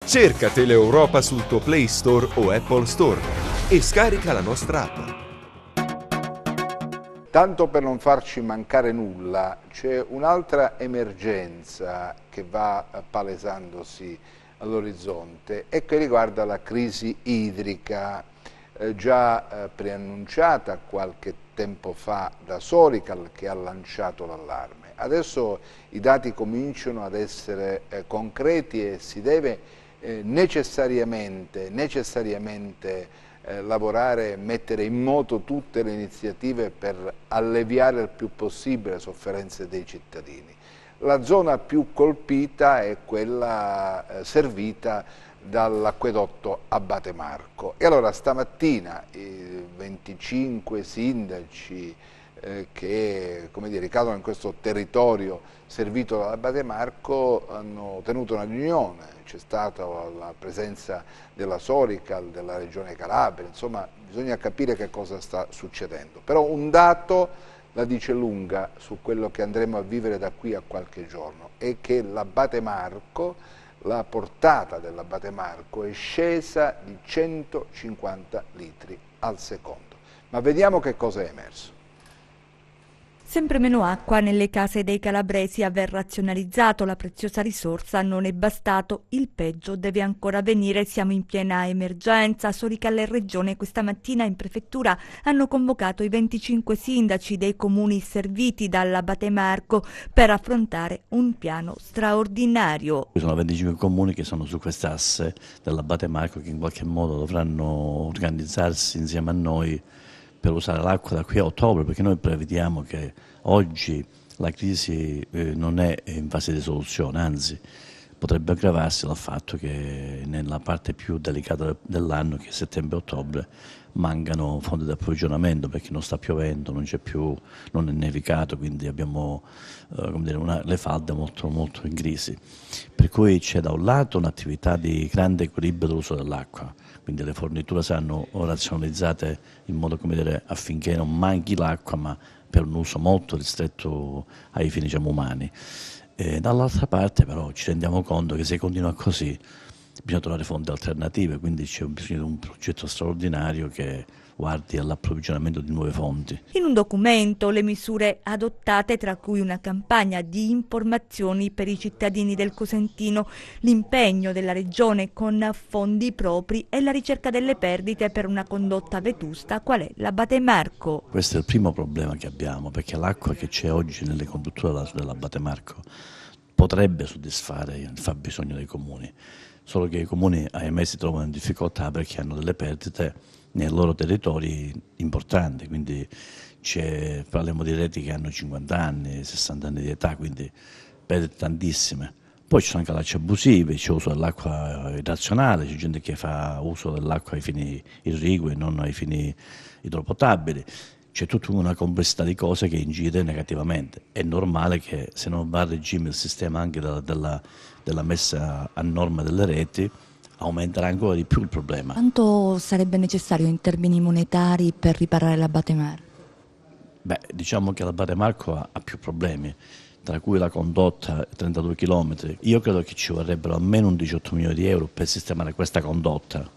Cerca Teleeuropa sul tuo Play Store o Apple Store e scarica la nostra app. Tanto per non farci mancare nulla, c'è un'altra emergenza che va palesandosi all'orizzonte e che riguarda la crisi idrica, già preannunciata qualche tempo fa da Sorical, che ha lanciato l'allarme. Adesso i dati cominciano ad essere concreti e si deve necessariamente lavorare e mettere in moto tutte le iniziative per alleviare il più possibile le sofferenze dei cittadini. La zona più colpita è quella servita dall'acquedotto Abate Marco. E allora stamattina i 25 sindaci che ricadono in questo territorio servito dall'Abate Marco hanno tenuto una riunione, c'è stata la presenza della Sorical, della Regione Calabria, insomma bisogna capire che cosa sta succedendo. Però un dato la dice lunga su quello che andremo a vivere da qui a qualche giorno, è che l'Abate Marco, la portata dell'Abate Marco è scesa di 150 litri al secondo. Ma vediamo che cosa è emerso. Sempre meno acqua nelle case dei calabresi. Aver razionalizzato la preziosa risorsa non è bastato, il peggio deve ancora venire, siamo in piena emergenza. Sorical e Regione questa mattina in prefettura hanno convocato i 25 sindaci dei comuni serviti dall'Abate Marco per affrontare un piano straordinario. Ci sono 25 comuni che sono su quest'asse dell'Abate Marco che in qualche modo dovranno organizzarsi insieme a noi per usare l'acqua da qui a ottobre, perché noi prevediamo che oggi la crisi non è in fase di soluzione, anzi potrebbe aggravarsi dal fatto che nella parte più delicata dell'anno, che è settembre-ottobre, mancano fonti di approvvigionamento perché non sta piovendo, non è nevicato, quindi abbiamo le falde molto in crisi. Per cui c'è da un lato un'attività di grande equilibrio dell'uso dell'acqua, quindi le forniture saranno razionalizzate in modo affinché non manchi l'acqua, ma per un uso molto ristretto ai fini umani. Dall'altra parte però ci rendiamo conto che se continua così bisogna trovare fonti alternative, quindi c'è bisogno di un progetto straordinario che guardi all'approvvigionamento di nuove fonti. In un documento le misure adottate, tra cui una campagna di informazioni per i cittadini del Cosentino, l'impegno della Regione con fondi propri e la ricerca delle perdite per una condotta vetusta qual è l'Abate Marco. Questo è il primo problema che abbiamo, perché l'acqua che c'è oggi nelle condutture dell'Abate Marco potrebbe soddisfare il fabbisogno dei comuni, solo che i comuni ahimè si trovano in difficoltà perché hanno delle perdite nei loro territori importanti, quindi parliamo di reti che hanno 50 anni, 60 anni di età, quindi perdite tantissime. Poi ci sono anche lacci abusivi, c'è uso dell'acqua irrazionale, c'è gente che fa uso dell'acqua ai fini irrigui e non ai fini idropotabili. C'è tutta una complessità di cose che incide negativamente. È normale che se non va a regime il sistema anche della messa a norma delle reti, aumenterà ancora di più il problema. Quanto sarebbe necessario in termini monetari per riparare l'Abate Marco? Beh, diciamo che l'Abate Marco ha più problemi, tra cui la condotta 32 km. Io credo che ci vorrebbero almeno un 18 milioni di euro per sistemare questa condotta.